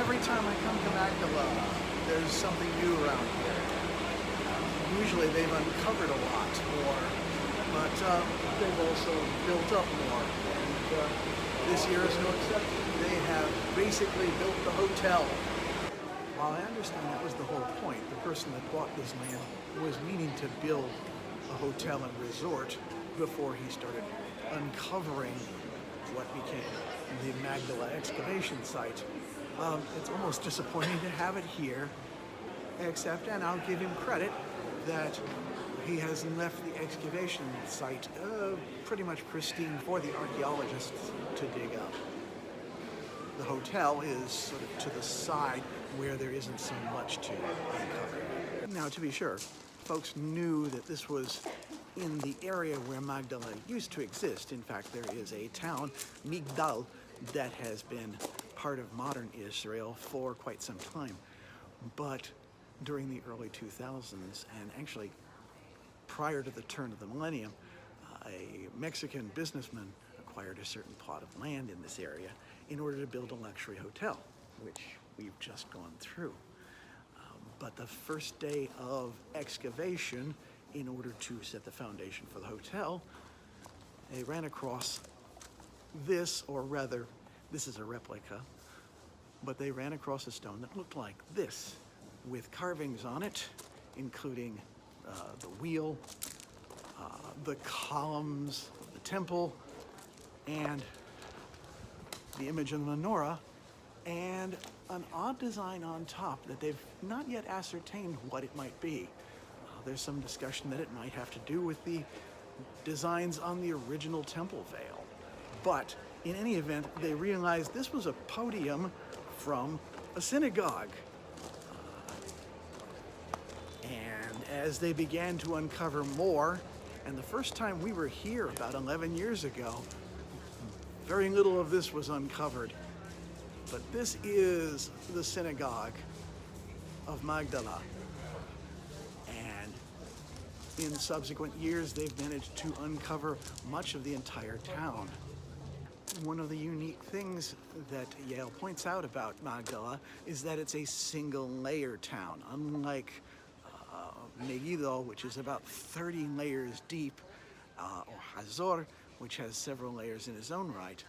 Every time I come to Magdala, there's something new around here. Usually they've uncovered a lot more, but they've also built up more. And this year is no exception. They have basically built the hotel. While I understand that was the whole point, the person that bought this land was meaning to build a hotel and resort before he started uncovering what became the Magdala excavation site. It's almost disappointing to have it here, except, and I'll give him credit, that he has left the excavation site pretty much pristine for the archaeologists to dig up. The hotel is sort of to the side where there isn't so much to uncover. Now, to be sure, folks knew that this was in the area where Magdala used to exist. In fact, there is a town, Migdal, that has been part of modern Israel for quite some time. But during the early 2000s, and actually prior to the turn of the millennium, a Mexican businessman acquired a certain plot of land in this area in order to build a luxury hotel, which we've just gone through. But the first day of excavation, in order to set the foundation for the hotel, they ran across this, or rather, this is a replica, but they ran across a stone that looked like this, with carvings on it, including the wheel, the columns of the temple, and the image of the menorah, and an odd design on top that they've not yet ascertained what it might be. There's some discussion that it might have to do with the designs on the original temple veil. But in any event, they realized this was a podium from a synagogue. And as they began to uncover more, and the first time we were here about 11 years ago, very little of this was uncovered. But this is the synagogue of Magdala. And in subsequent years, they've managed to uncover much of the entire town. One of the unique things that Yale points out about Magdala is that it's a single-layer town, unlike Migdal, which is about 30 layers deep, or Hazor, which has several layers in its own right.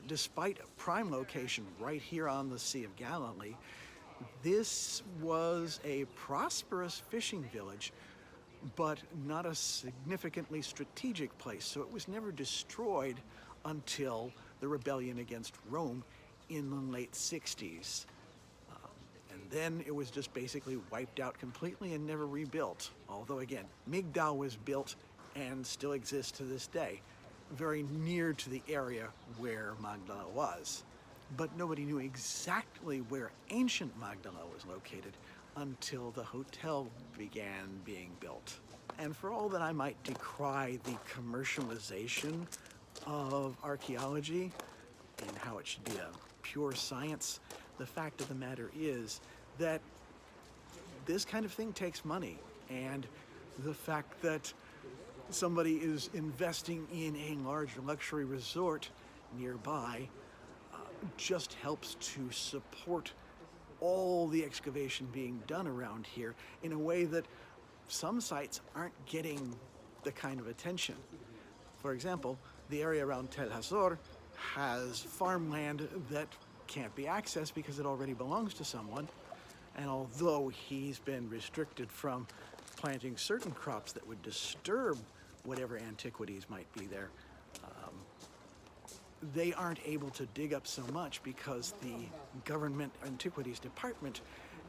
Despite a prime location right here on the Sea of Galilee, this was a prosperous fishing village, but not a significantly strategic place, so it was never destroyed until the rebellion against Rome in the late 60s. And then it was just basically wiped out completely and never rebuilt. Although again, Migdal was built and still exists to this day, very near to the area where Magdala was. But nobody knew exactly where ancient Magdala was located until the hotel began being built. And for all that I might decry the commercialization of archaeology and how it should be a pure science, the fact of the matter is that this kind of thing takes money, and the fact that somebody is investing in a large luxury resort nearby just helps to support all the excavation being done around here in a way that some sites aren't getting the kind of attention. For example, the area around Tel Hazor has farmland that can't be accessed because it already belongs to someone, and although he's been restricted from planting certain crops that would disturb whatever antiquities might be there, they aren't able to dig up so much because the government antiquities department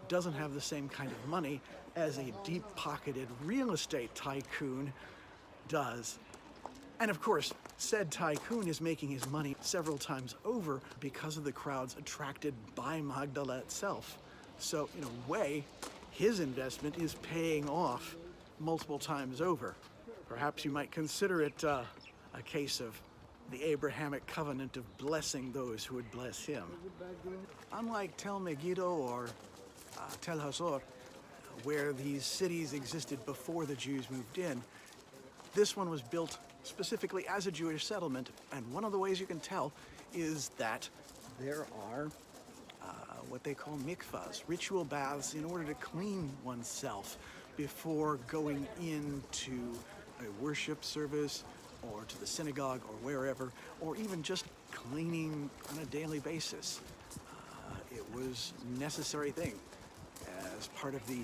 doesn't have the same kind of money as a deep-pocketed real estate tycoon does. And of course, said tycoon is making his money several times over because of the crowds attracted by Magdala itself. So in a way, his investment is paying off multiple times over. Perhaps you might consider it a case of the Abrahamic covenant of blessing those who would bless him. Unlike Tel Megiddo or Tel Hazor, where these cities existed before the Jews moved in, this one was built specifically as a Jewish settlement, and one of the ways you can tell is that there are what what they call mikvahs, ritual baths, in order to clean oneself before going into a worship service or to the synagogue or wherever, or even just cleaning on a daily basis. It was a necessary thing as part of the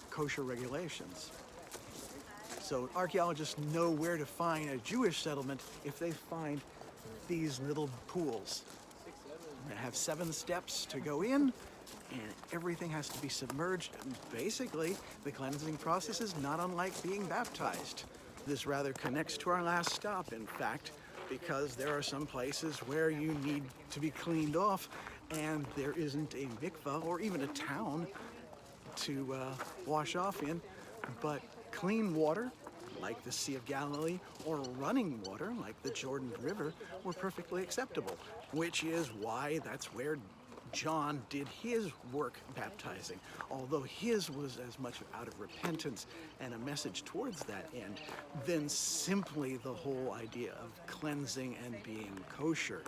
kosher regulations. So archaeologists know where to find a Jewish settlement if they find these little pools. They have 7 steps to go in, and everything has to be submerged. And basically, the cleansing process is not unlike being baptized. This rather connects to our last stop, in fact, because there are some places where you need to be cleaned off, and there isn't a mikvah or even a town to wash off in, but clean water, like the Sea of Galilee, or running water, like the Jordan River, were perfectly acceptable, which is why that's where John did his work baptizing, although his was as much out of repentance and a message towards that end than simply the whole idea of cleansing and being kosher.